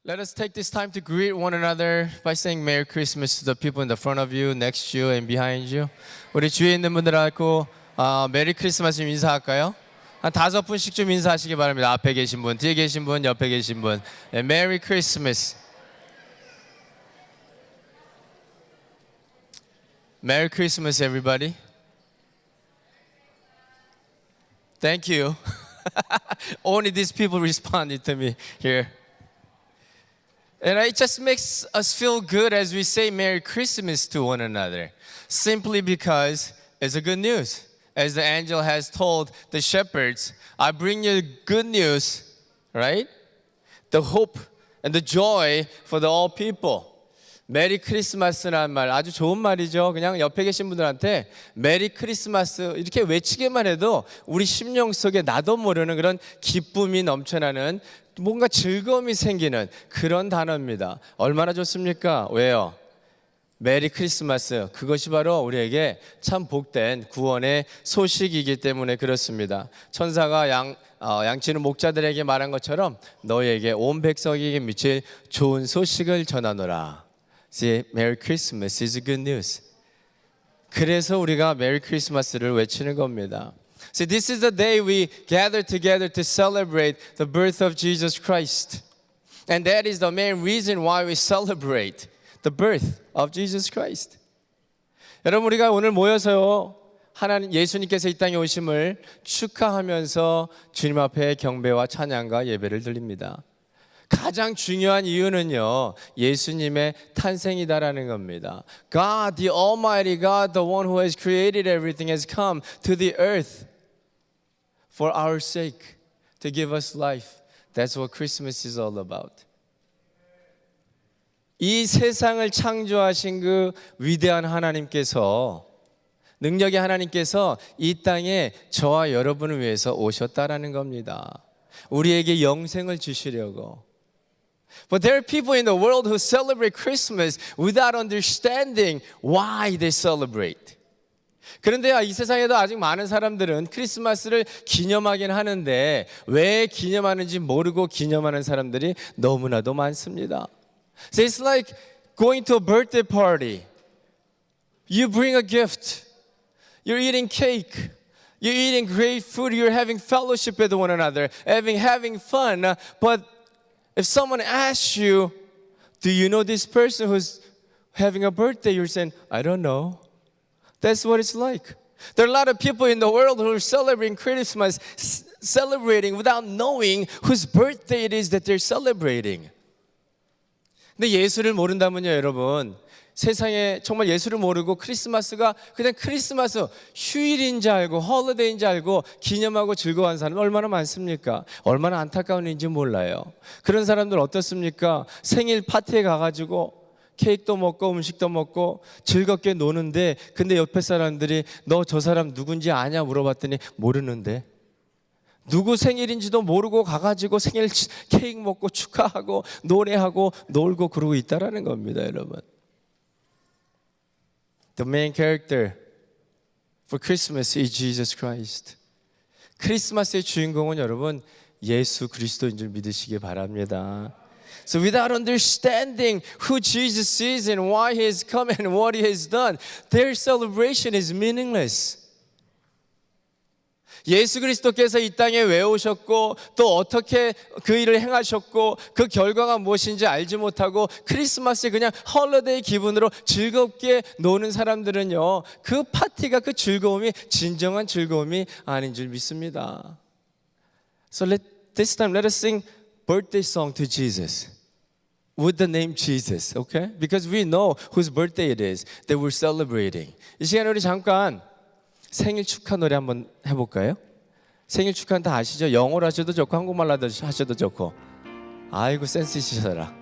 Let us take this time to greet one another by saying Merry Christmas to the people in the front of you, next to you, and behind you. 우리 주위에 있는 분들하고 메리 크리스마스 좀 인사할까요? 한 5분씩 좀 인사하시기 바랍니다. 앞에 계신 분, 뒤에 계신 분, 옆에 계신 분. 네, Merry Christmas. Merry Christmas, everybody. Thank you. Only these people responded to me here. And it just makes us feel good as we say Merry Christmas to one another, simply because it's a good news. As the angel has told the shepherds, I bring you good news, right? The hope and the joy for the all people. 메리 크리스마스라는 말 아주 좋은 말이죠. 그냥 옆에 계신 분들한테 메리 크리스마스 이렇게 외치기만 해도 우리 심령 속에 나도 모르는 그런 기쁨이 넘쳐나는 뭔가 즐거움이 생기는 그런 단어입니다. 얼마나 좋습니까? 왜요? 메리 크리스마스, 그것이 바로 우리에게 참 복된 구원의 소식이기 때문에 그렇습니다. 천사가 양치는 목자들에게 말한 것처럼 너희에게 온 백성에게 미칠 좋은 소식을 전하노라. See, Merry Christmas is good news. 그래서 우리가 메리 크리스마스를 외치는 겁니다. See, this is the day we gather together to celebrate the birth of Jesus Christ. And that is the main reason why we celebrate the birth of Jesus Christ. 여러분, 우리가 오늘 모여서요, 하나님 예수님께서 이 땅에 오심을 축하하면서 주님 앞에 경배와 찬양과 예배를 드립니다. 가장 중요한 이유는요, 예수님의 탄생이다라는 겁니다. God, the Almighty God, the one who has created everything, has come to the earth for our sake, to give us life. That's what Christmas is all about. 이 세상을 창조하신 그 위대한 하나님께서, 능력의 하나님께서 이 땅에 저와 여러분을 위해서 오셨다라는 겁니다. 우리에게 영생을 주시려고. But there are people in the world who celebrate Christmas without understanding why they celebrate. 그런데 이 세상에도 아직 많은 사람들은 크리스마스를 기념하긴 하는데 왜 기념하는지 모르고 기념하는 사람들이 너무나도 많습니다. So it's like going to a birthday party. You bring a gift. You're eating cake. You're eating great food. You're having fellowship with one another, having fun. But if someone asks you, do you know this person who's having a birthday? You're saying, I don't know. That's what it's like. There are a lot of people in the world who are celebrating Christmas, celebrating without knowing whose birthday it is that they're celebrating. 근데 예수를 모른다면요, 여러분. 세상에 정말 예수를 모르고 크리스마스가 그냥 크리스마스 휴일인 줄 알고 홀리데이인 줄 알고 기념하고 즐거워하는 사람이 얼마나 많습니까? 얼마나 안타까운 일인지 몰라요. 그런 사람들 어떻습니까? 생일 파티에 가가지고 케이크도 먹고 음식도 먹고 즐겁게 노는데 근데 옆에 사람들이 너 저 사람 누군지 아냐 물어봤더니 모르는데 누구 생일인지도 모르고 가가지고 생일 케이크 먹고 축하하고 노래하고 놀고 그러고 있다라는 겁니다, 여러분. The main character for Christmas is Jesus Christ. 크리스마스의 주인공은 여러분 예수 그리스도인 줄 믿으시기 바랍니다. So without understanding who Jesus is and why He has come and what He has done, their celebration is meaningless. 예수 그리스도께서 이 땅에 왜 오셨고 또 어떻게 그 일을 행하셨고 그 결과가 무엇인지 알지 못하고 크리스마스에 그냥 홀리데이 기분으로 즐겁게 노는 사람들은요, 그 파티가 그 즐거움이 진정한 즐거움이 아닌 줄 믿습니다. So this time let us sing birthday song to Jesus with the name Jesus, okay? Because we know whose birthday it is that we're celebrating. 이 시간에 우리 잠깐 생일 축하 노래 한번 해볼까요? 생일 축하는 다 아시죠? 영어로 하셔도 좋고 한국말로 하셔도 좋고. 아이고 센스 있으셔라.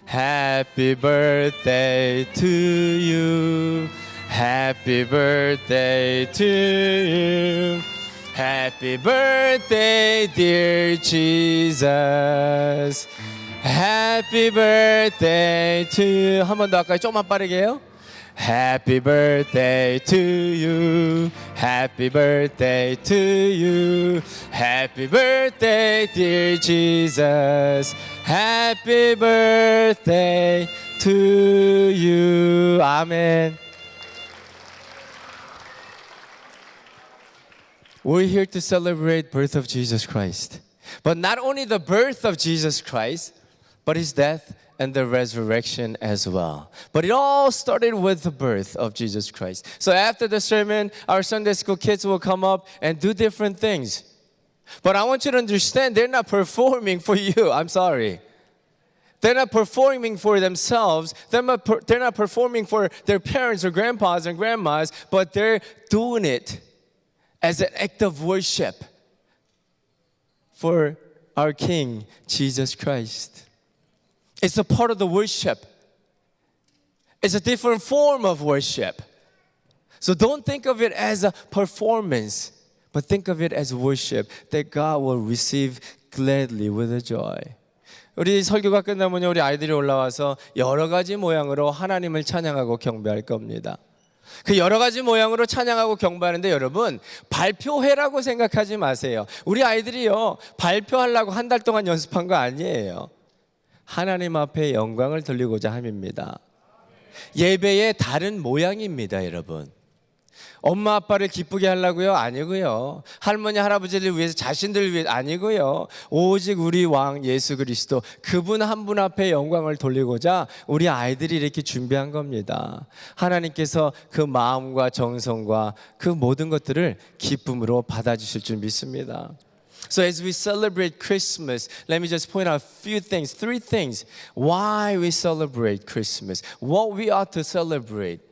Happy birthday to you. Happy birthday to you. Happy birthday dear Jesus. Happy birthday to you. 한 번 더 할까요? 조금만 빠르게 해요. Happy birthday to you. Happy birthday to you. Happy birthday, dear Jesus. Happy birthday to you. Amen. We're here to celebrate birth of Jesus Christ. But not only the birth of Jesus Christ, but his death and the resurrection as well. But it all started with the birth of Jesus Christ. So after the sermon, our Sunday school kids will come up and do different things. But I want you to understand, they're not performing for you. I'm sorry. They're not performing for themselves. They're not performing for their parents or grandpas and grandmas, but they're doing it as an act of worship for our King, Jesus Christ. It's a part of the worship. It's a different form of worship. So don't think of it as a performance, but think of it as worship that God will receive gladly with a joy. 우리 설교가 끝나면요, 우리 아이들이 올라와서 여러 가지 모양으로 하나님을 찬양하고 경배할 겁니다. 그 여러 가지 모양으로 찬양하고 경배하는데 여러분, 발표회라고 생각하지 마세요. 우리 아이들이요, 발표하려고 한 달 동안 연습한 거 아니에요. 하나님 앞에 영광을 돌리고자 함입니다. 예배의 다른 모양입니다, 여러분. 엄마 아빠를 기쁘게 하려고요? 아니고요. 할머니 할아버지를 위해서, 자신들을 위해 아니고요. 오직 우리 왕 예수 그리스도, 그분 한 분 앞에 영광을 돌리고자 우리 아이들이 이렇게 준비한 겁니다. 하나님께서 그 마음과 정성과 그 모든 것들을 기쁨으로 받아주실 줄 믿습니다. So as we celebrate Christmas, let me just point out a few things, 3 things why we celebrate Christmas, what we ought to celebrate.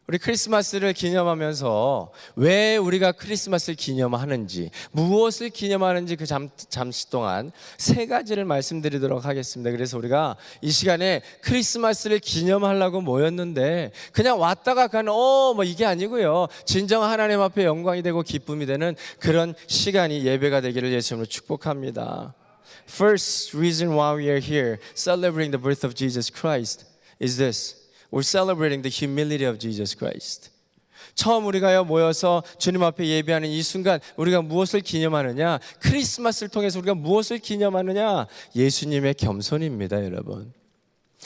우리 크리스마스를 기념하면서 왜 우리가 크리스마스를 기념하는지, 무엇을 기념하는지 그 잠시 동안 3가지를 말씀드리도록 하겠습니다. 그래서 우리가 이 시간에 크리스마스를 기념하려고 모였는데 그냥 왔다가 가는 뭐 이게 아니고요. 진정 하나님 앞에 영광이 되고 기쁨이 되는 그런 시간이 예배가 되기를 예수님으로 축복합니다. First reason why we are here celebrating the birth of Jesus Christ is this. We're celebrating the humility of Jesus Christ. 처음 우리가요 모여서 주님 앞에 예배하는 이 순간 우리가 무엇을 기념하느냐? 크리스마스를 통해서 우리가 무엇을 기념하느냐? 예수님의 겸손입니다, 여러분.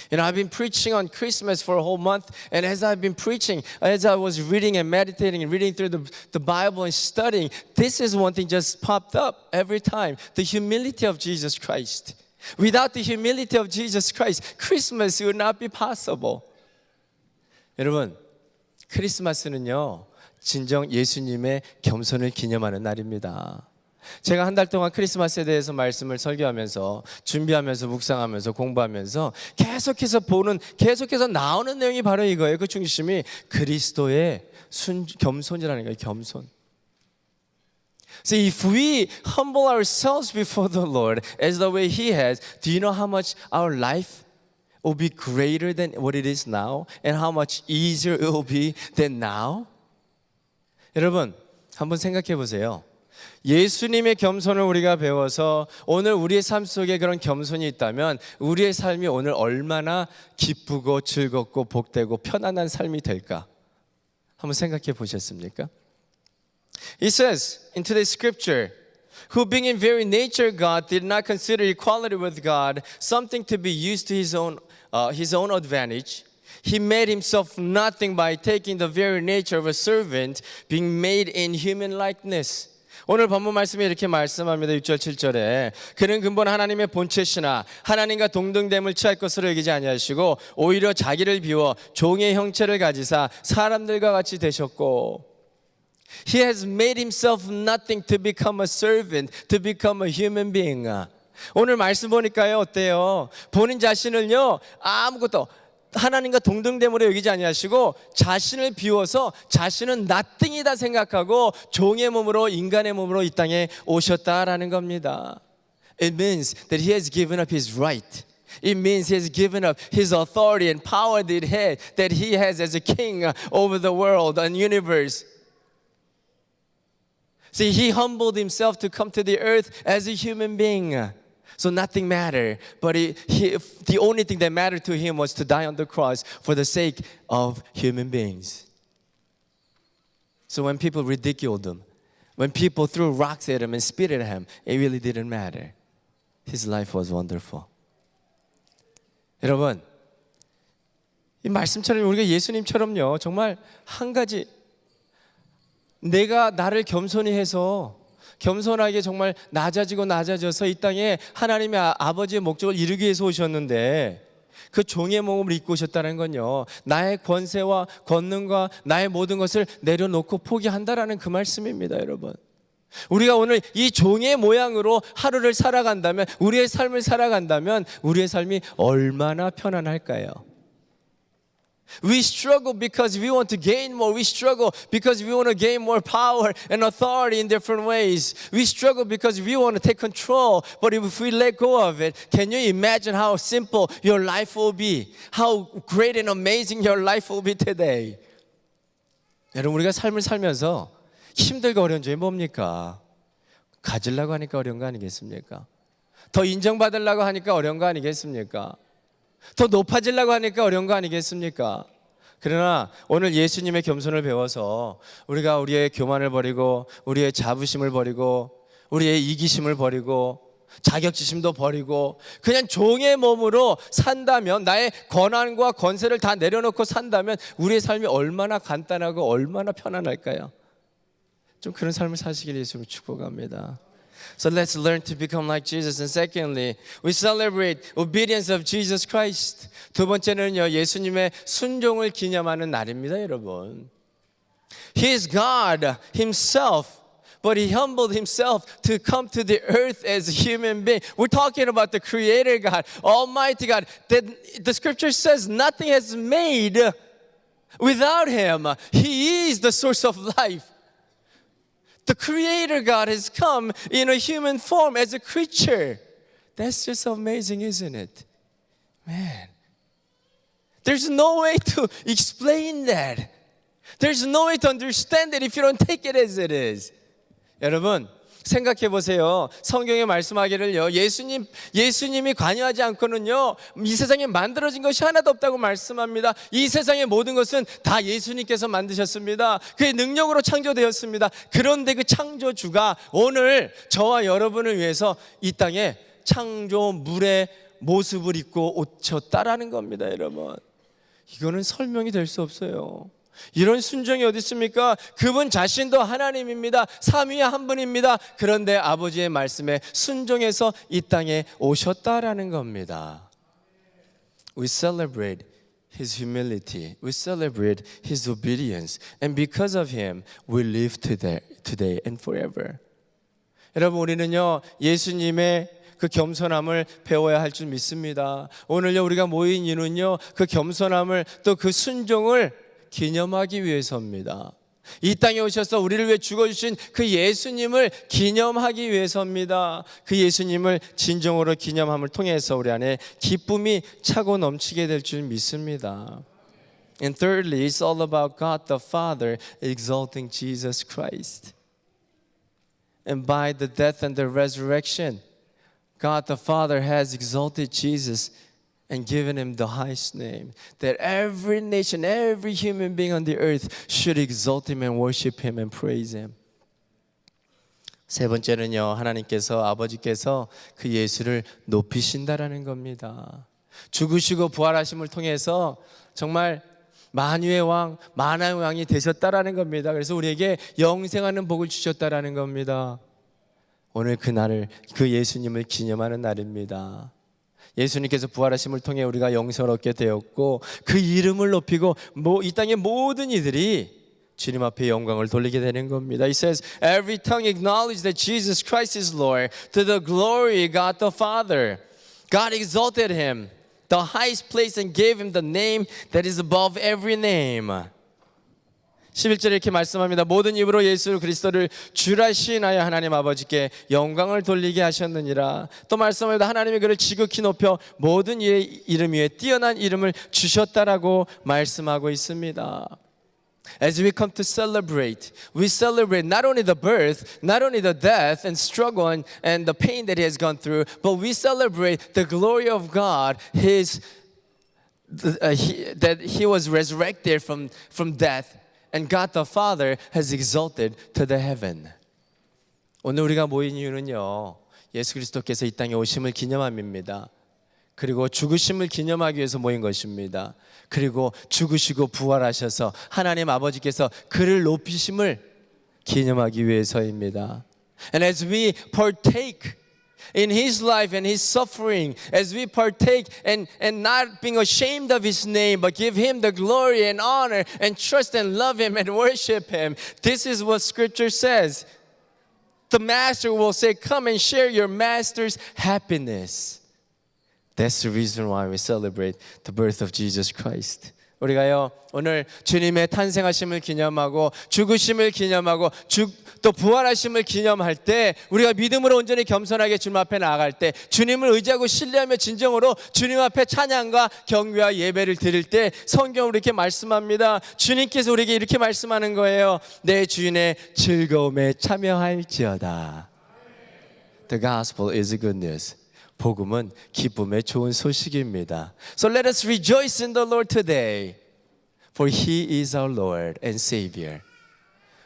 You know, I've been preaching on Christmas for a whole month, and as I've been preaching, as I was reading and meditating and reading through the Bible and studying, this is one thing just popped up every time: the humility of Jesus Christ. Without the humility of Jesus Christ, Christmas would not be possible. 여러분, 크리스마스는요, 진정 예수님의 겸손을 기념하는 날입니다. 제가 한 달 동안 크리스마스에 대해서 말씀을 설교하면서, 준비하면서, 묵상하면서, 공부하면서 계속해서 나오는 내용이 바로 이거예요. 그 중심이 그리스도의 겸손이라는 거예요. 겸손. So if we humble ourselves before the Lord as the way He has, do you know how much our life will be greater than what it is now, and how much easier it will be than now? 여러분, 한번 생각해 보세요. 예수님의 겸손을 우리가 배워서 오늘 우리의 삶 속에 그런 겸손이 있다면 우리의 삶이 오늘 얼마나 기쁘고 즐겁고 복되고 편안한 삶이 될까? 한번 생각해 보셨습니까? It says in today's scripture, who being in very nature God did not consider equality with God something to be used to his own advantage. He made himself nothing by taking the very nature of a servant, being made in human likeness. 오늘 본문 말씀이 이렇게 말씀합니다. 6절 7절에 그는 근본 하나님의 본체시나 하나님과 동등됨을 취할 것으로 여기지 아니하시고 오히려 자기를 비워 종의 형체를 가지사 사람들과 같이 되셨고, He has made himself nothing to become a servant, to become a human being. 오늘 말씀 보니까요, 어때요? 본인 자신을요, 아무것도 하나님과 동등됨으로 여기지 아니하시고 자신을 비워서 자신은 nothing이다 생각하고 종의 몸으로, 인간의 몸으로 이 땅에 오셨다라는 겁니다. It means that he has given up his right. It means he has given up his authority and power that he has as a king over the world and universe. See, he humbled himself to come to the earth as a human being. So nothing mattered, but the only thing that mattered to him was to die on the cross for the sake of human beings. So when people ridiculed him, when people threw rocks at him and spit at him, it really didn't matter. His life was wonderful. 여러분, 이 말씀처럼 우리가 예수님처럼요, 정말 한 가지, 내가 나를 겸손히 해서 겸손하게 정말 낮아져서 이 땅에 하나님의 아버지의 목적을 이루기 위해서 오셨는데, 그 종의 몸을 입고 오셨다는 건요, 나의 권세와 권능과 나의 모든 것을 내려놓고 포기한다라는 그 말씀입니다. 여러분, 우리가 오늘 이 종의 모양으로 하루를 살아간다면, 우리의 삶을 살아간다면 우리의 삶이 얼마나 편안할까요? We struggle because we want to gain more. We struggle because we want to gain more power and authority in different ways. We struggle because we want to take control. But if we let go of it, can you imagine how simple your life will be? How great and amazing your life will be today? 여러분, 우리가 삶을 살면서 힘들고 어려운 점이 뭡니까? 가지려고 하니까 어려운 거 아니겠습니까? 더 인정받으려고 하니까 어려운 거 아니겠습니까? 더 높아지려고 하니까 어려운 거 아니겠습니까? 그러나 오늘 예수님의 겸손을 배워서 우리가 우리의 교만을 버리고 우리의 자부심을 버리고 우리의 이기심을 버리고 자격지심도 버리고 그냥 종의 몸으로 산다면, 나의 권한과 권세를 다 내려놓고 산다면 우리의 삶이 얼마나 간단하고 얼마나 편안할까요? 좀 그런 삶을 사시기를 예수님을 축복합니다. So let's learn to become like Jesus. And secondly, we celebrate obedience of Jesus Christ. 두 번째는요, 예수님의 순종을 기념하는 날입니다, 여러분. He is God himself, but he humbled himself to come to the earth as a human being. We're talking about the Creator God, Almighty God. The scripture says nothing is made without him. He is the source of life. The Creator God has come in a human form as a creature. That's just amazing, isn't it? Man, there's no way to explain that. There's no way to understand it if you don't take it as it is. 여러분, 생각해 보세요. 성경에 말씀하기를요, 예수님이 관여하지 않고는요, 이 세상에 만들어진 것이 하나도 없다고 말씀합니다. 이 세상의 모든 것은 다 예수님께서 만드셨습니다. 그의 능력으로 창조되었습니다. 그런데 그 창조주가 오늘 저와 여러분을 위해서 이 땅에 창조물의 모습을 입고 오셨다라는 겁니다. 여러분, 이거는 설명이 될 수 없어요. 이런 순종이 어디 있습니까? 그분 자신도 하나님입니다. 삼위의 한 분입니다. 그런데 아버지의 말씀에 순종해서 이 땅에 오셨다라는 겁니다. We celebrate His humility. We celebrate His obedience. And because of Him, we live today and forever. 여러분, 우리는요, 예수님의 그 겸손함을 배워야 할 줄 믿습니다. 오늘요, 우리가 모인 이유는요, 그 겸손함을 또 그 순종을 기념하기 위해서입니다. 이 땅에 오셔서 우리를 위해 죽어주신 그 예수님을 기념하기 위해서입니다. 그 예수님을 진정으로 기념함을 통해서 우리 안에 기쁨이 차고 넘치게 될 줄 믿습니다. And thirdly, it's all about God the Father exalting Jesus Christ. And by the death and the resurrection, God the Father has exalted Jesus and given him the highest name, that every nation, every human being on the earth should exalt him and worship him and praise him. 세 번째는요, 하나님께서, 아버지께서 그 예수를 높이신다라는 겁니다. 죽으시고 부활하심을 통해서 정말 만유의 왕, 만왕의 왕이 되셨다라는 겁니다. 그래서 우리에게 영생하는 복을 주셨다라는 겁니다. 오늘 그 날을, 그 예수님을 기념하는 날입니다. 예수님께서 부활하심을 통해 우리가 영생을 얻게 되었고, 그 이름을 높이고 이 땅의 모든 이들이 주님 앞에 영광을 돌리게 되는 겁니다. He says, every tongue acknowledge that Jesus Christ is Lord, to the glory of God the Father. God exalted him, the highest place, and gave him the name that is above every name. 11절에 이렇게 말씀합니다. 모든 입으로 예수 그리스도를 주라 시인하여 하나님 아버지께 영광을 돌리게 하셨느니라. 또 말씀합니다. 하나님이 그를 지극히 높여 모든 이의 이름 위에 뛰어난 이름을 주셨다라고 말씀하고 있습니다. As we come to celebrate, we celebrate not only the birth, not only the death and struggle and the pain that he has gone through, but we celebrate the glory of God, that he was resurrected from death. And God the Father has exalted to the heaven. 오늘 우리가 모인 이유는요, 예수 그리스도께서 이 땅에 오심을 기념함입니다. 그리고 죽으심을 기념하기 위해서 모인 것입니다. 그리고 죽으시고 부활하셔서 하나님 아버지께서 그를 높이심을 기념하기 위해서입니다. And as we partake in His life and His suffering, as we partake and not being ashamed of His name, but give Him the glory and honor and trust and love Him and worship Him. This is what Scripture says. The Master will say, come and share your Master's happiness. That's the reason why we celebrate the birth of Jesus Christ. 우리가요 오늘 주님의 탄생하심을 기념하고 죽으심을 기념하고 또 부활하심을 기념할 때 우리가 믿음으로 온전히 겸손하게 주님 앞에 나아갈 때 주님을 의지하고 신뢰하며 진정으로 주님 앞에 찬양과 경배와 예배를 드릴 때 성경으로 이렇게 말씀합니다. 주님께서 우리에게 이렇게 말씀하는 거예요. 내 주인의 즐거움에 참여할지어다. The gospel is good news. 복음은 기쁨의 좋은 소식입니다. So let us rejoice in the Lord today, for He is our Lord and Savior.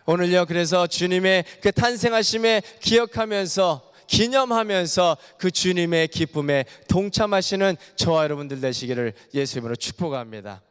오늘요 그래서 주님의 그 탄생하심에 기억하면서 기념하면서 그 주님의 기쁨에 동참하시는 저와 여러분들 되시기를 예수 이름으로 축복합니다.